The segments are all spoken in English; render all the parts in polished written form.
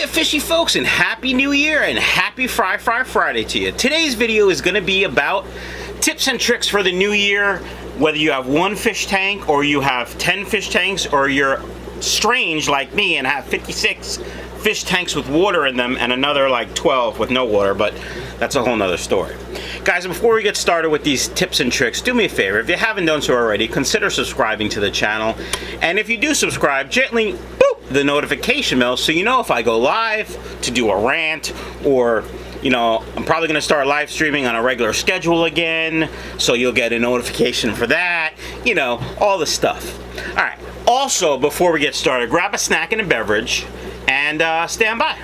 there, fishy folks, and Happy New Year and Happy Fry Friday to you. Today's video is going to be about tips and tricks for the new year, whether you have one fish tank or you have 10 fish tanks, or you're strange like me and have 56 fish tanks with water in them and another like 12 with no water, but that's a whole nother story. Guys, before we get started with these tips and tricks, do me a favor. If you haven't done so already, consider subscribing to the channel. And if you do subscribe, gently boop the notification bell so you know if I go live to do a rant, or you know, I'm probably going to start live streaming on a regular schedule again, so you'll get a notification for that, you know, all the stuff. All right. Also, before we get started, grab a snack and a beverage and stand by.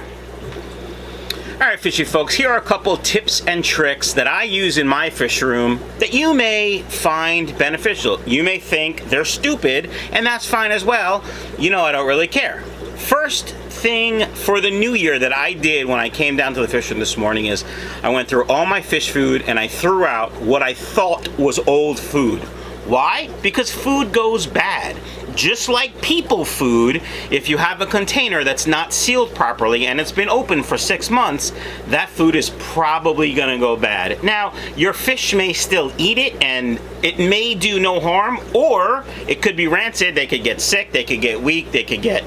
Alright, fishy folks, here are a couple tips and tricks that I use in my fish room that you may find beneficial. You may think they're stupid, and that's fine as well. You know, I don't really care. First thing for the new year that I did when I came down to the fish room this morning is I went through all my fish food and I threw out what I thought was old food. Why? Because food goes bad. Just like people food, if you have a container that's not sealed properly and it's been open for 6 months, that food is probably gonna go bad. Now, your fish may still eat it and it may do no harm, or it could be rancid, they could get sick, they could get weak, they could get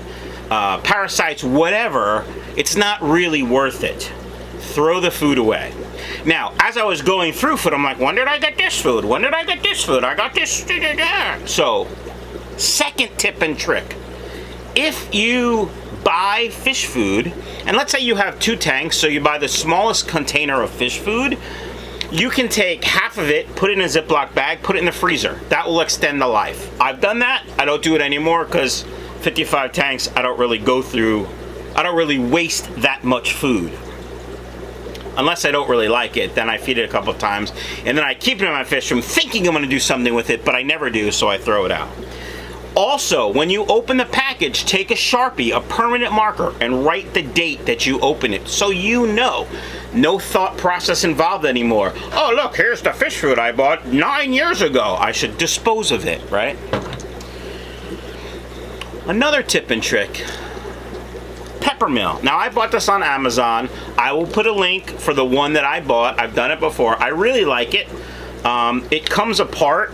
parasites, whatever. It's not really worth it. Throw the food away. Now, as I was going through food, I'm like, when did I get this food? When did I get this food? I got this. So, second tip and trick. If you buy fish food, and let's say you have 2 tanks, so you buy the smallest container of fish food, you can take half of it, put it in a Ziploc bag, put it in the freezer. That will extend the life. I've done that. I don't do it anymore because 55 tanks, I don't really waste that much food. Unless I don't really like it, then I feed it a couple of times, and then I keep it in my fish room thinking I'm going to do something with it, but I never do, so I throw it out. Also, when you open the package, take a Sharpie, a permanent marker, and write the date that you open it, so you know. No thought process involved anymore. Oh, look, here's the fish food I bought 9 years ago. I should dispose of it, right? Another tip and trick. Peppermill. Now, I bought this on Amazon. I will put a link for the one that I bought. I've done it before. I really like it. It comes apart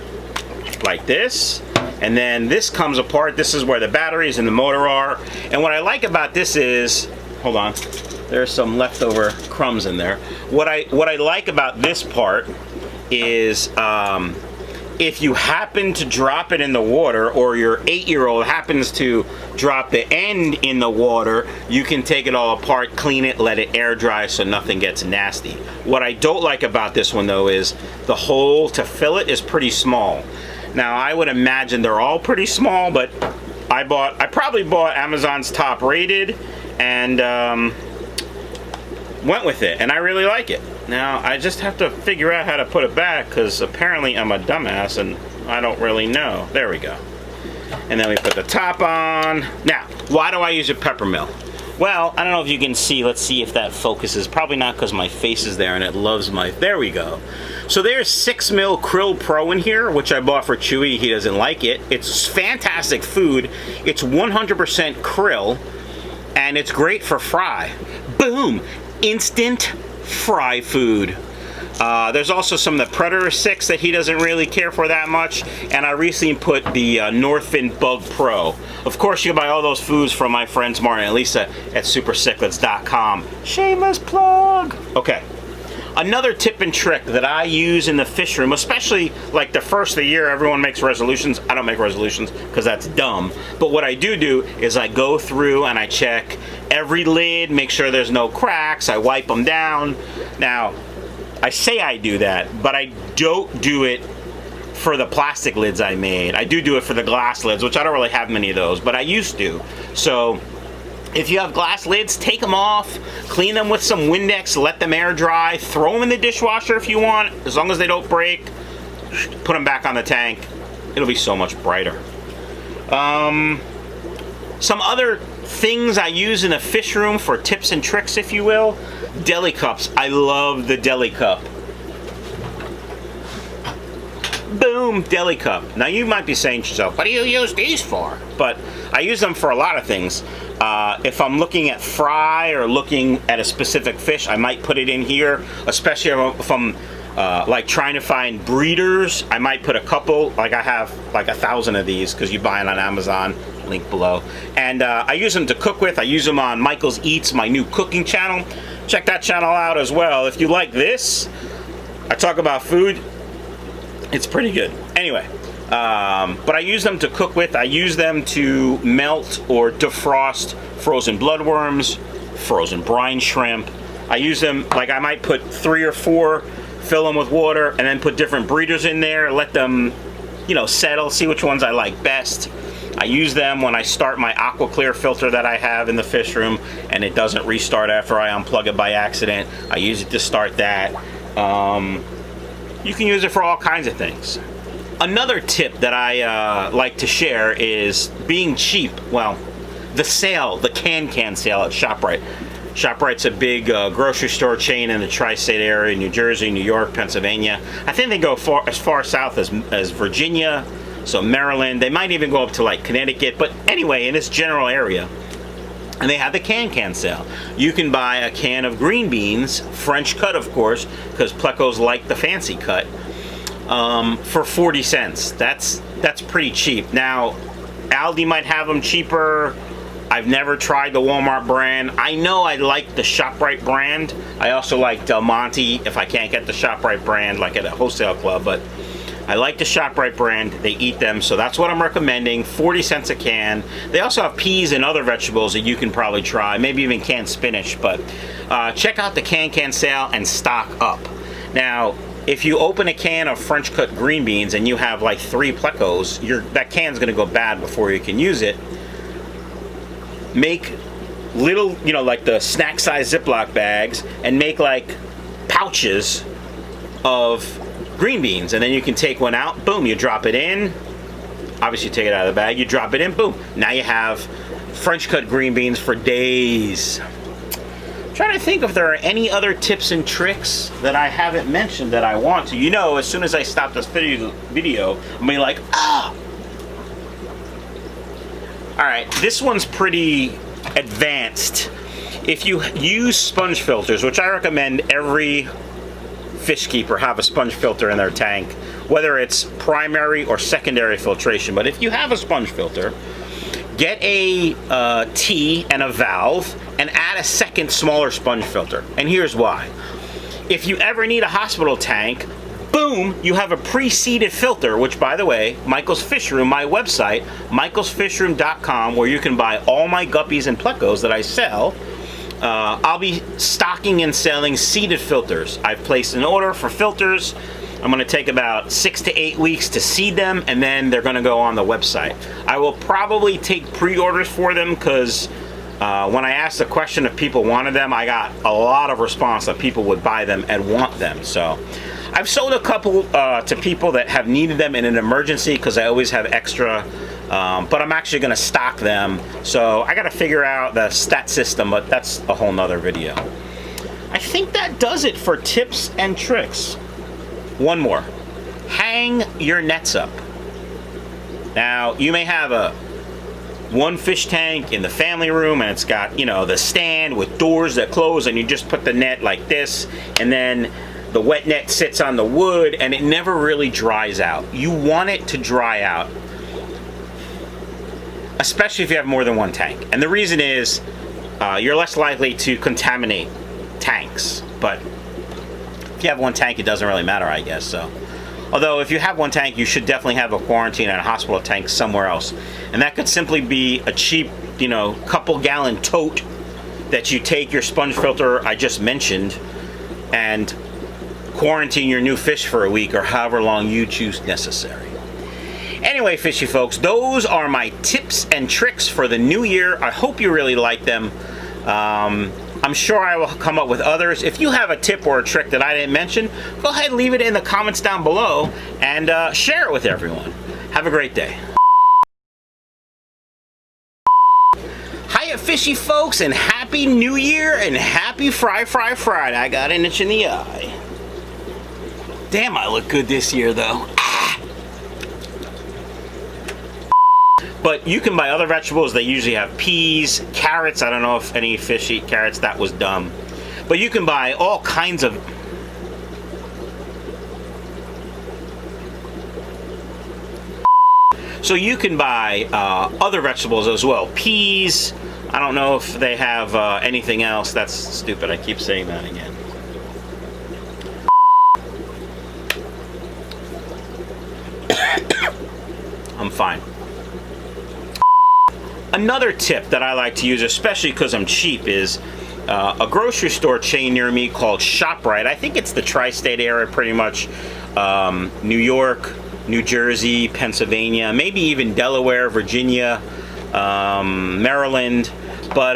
like this, and then this comes apart. This is where the batteries and the motor are. And what I like about this is, hold on, there's some leftover crumbs in there. What I like about this part is if you happen to drop it in the water, or your 8-year-old happens to drop the end in the water, you can take it all apart, clean it, let it air dry so nothing gets nasty. What I don't like about this one though is the hole to fill it is pretty small. Now, I would imagine they're all pretty small, but I probably bought Amazon's top rated and went with it, and I really like it. Now, I just have to figure out how to put it back, because apparently I'm a dumbass and I don't really know. There we go. And then we put the top on. Now, why do I use a peppermill? Well, I don't know if you can see. Let's see if that focuses. Probably not, because my face is there and it loves my... There we go. So there's 6 mil Krill Pro in here, which I bought for Chewy. He doesn't like it. It's fantastic food. It's 100% krill, and it's great for fry. Boom! Instant fry food. There's also some of the Predator 6 that he doesn't really care for that much, and I recently put the Northfin Bug Pro. Of course, you can buy all those foods from my friends Martin and Lisa at supercichlids.com. Shameless plug! Okay. Another tip and trick that I use in the fish room, especially like the first of the year, everyone makes resolutions. I don't make resolutions because that's dumb. But what I do is I go through and I check every lid, make sure there's no cracks, I wipe them down. Now, I say I do that, but I don't do it for the plastic lids I made. I do it for the glass lids, which I don't really have many of those, but I used to. So, if you have glass lids, take them off, clean them with some Windex, let them air dry, throw them in the dishwasher if you want, as long as they don't break. Put them back on the tank. It'll be so much brighter. Some other things I use in a fish room for tips and tricks, if you will. Deli Cups. I love the Deli Cup. Boom, Deli Cup. Now you might be saying to yourself, what do you use these for? But I use them for a lot of things. If I'm looking at fry or looking at a specific fish, I might put it in here, especially if I'm like trying to find breeders. I might put a couple, like I have like 1,000 of these because you buy it on Amazon, link below. And I use them to cook with. I use them on Michael's Eats, my new cooking channel. Check that channel out as well. If you like this, I talk about food, it's pretty good. Anyway, but I use them to cook with. I use them to melt or defrost frozen bloodworms, frozen brine shrimp. I use them, like I might put 3 or 4, fill them with water, and then put different breeders in there, let them, you know, settle, see which ones I like best. I use them when I start my aqua clear filter that I have in the fish room and it doesn't restart after I unplug it by accident. I use it to start that. You can use it for all kinds of things. Another tip that I like to share is being cheap. Well, the sale, the can sale at ShopRite. ShopRite's a big grocery store chain in the tri-state area, New Jersey, New York, Pennsylvania. I think they go as far south as Virginia, so Maryland. They might even go up to like Connecticut, but anyway, in this general area. And they have the can sale. You can buy a can of green beans, French cut of course, because plecos like the fancy cut, for 40 cents. That's pretty cheap. Now, Aldi might have them cheaper. I've never tried the Walmart brand. I know I like the ShopRite brand. I also like Del Monte if I can't get the ShopRite brand, like at a wholesale club, but I like the ShopRite brand. They eat them, so that's what I'm recommending. 40 cents a can. They also have peas and other vegetables that you can probably try, maybe even canned spinach, but check out the can sale and stock up. Now, if you open a can of French cut green beans and you have like 3 plecos, that can's gonna go bad before you can use it. Make little, you know, like the snack size Ziploc bags and make like pouches of green beans, and then you can take one out, boom, you drop it in. Obviously you take it out of the bag, you drop it in, boom. Now you have French cut green beans for days. I'm trying to think if there are any other tips and tricks that I haven't mentioned that I want to. You know, as soon as I stop this video, I'm gonna be like, ah! Alright, this one's pretty advanced. If you use sponge filters, which I recommend every fish keeper have a sponge filter in their tank, whether it's primary or secondary filtration, but if you have a sponge filter, get a T and a valve and add a second smaller sponge filter. And here's why. If you ever need a hospital tank, boom, you have a pre-seeded filter, which by the way, Michael's Fishroom, my website, michaelsfishroom.com, where you can buy all my guppies and plecos that I sell. I'll be stocking and selling seeded filters. I've placed an order for filters. I'm going to take about 6 to 8 weeks to seed them, and then they're going to go on the website. I will probably take pre-orders for them because when I asked the question if people wanted them, I got a lot of response that people would buy them and want them. So I've sold a couple to people that have needed them in an emergency because I always have extra. But I'm actually going to stock them, so I got to figure out the stat system, but that's a whole nother video. I think that does it for tips and tricks. One more. Hang your nets up. Now, you may have one fish tank in the family room and it's got, you know, the stand with doors that close, and you just put the net like this, and then the wet net sits on the wood and it never really dries out. You want it to dry out, especially if you have more than one tank. And the reason is you're less likely to contaminate tanks. But if you have one tank, it doesn't really matter, I guess. So, although if you have one tank, you should definitely have a quarantine and a hospital tank somewhere else. And that could simply be a cheap, you know, couple gallon tote that you take your sponge filter I just mentioned and quarantine your new fish for a week or however long you choose necessary. Anyway, fishy folks, those are my tips and tricks for the new year. I hope you really like them. I'm sure I will come up with others. If you have a tip or a trick that I didn't mention, go ahead and leave it in the comments down below and share it with everyone. Have a great day. Hiya, fishy folks, and Happy New Year and Happy Fry Friday. I got an itch in the eye. Damn, I look good this year, though. But you can buy other vegetables. They usually have peas, carrots. I don't know if any fish eat carrots. That was dumb. But you can buy all kinds of... So you can buy other vegetables as well. Peas. I don't know if they have anything else. That's stupid. I keep saying that again. I'm fine. Another tip that I like to use, especially because I'm cheap, is a grocery store chain near me called ShopRite. I think it's the tri-state area, pretty much. New York, New Jersey, Pennsylvania, maybe even Delaware, Virginia, Maryland. But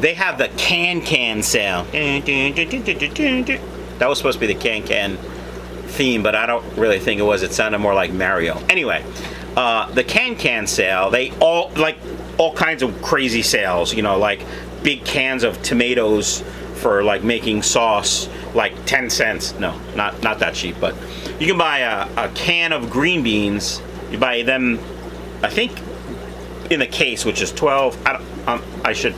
they have the can sale. That was supposed to be the can theme, but I don't really think it was. It sounded more like Mario. Anyway, the can sale, they all kinds of crazy sales, you know, like big cans of tomatoes for like making sauce, like 10 cents. No, not that cheap, but you can buy a can of green beans. You buy them, I think, in the case, which is 12. I should.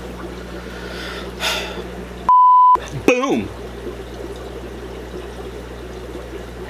Boom.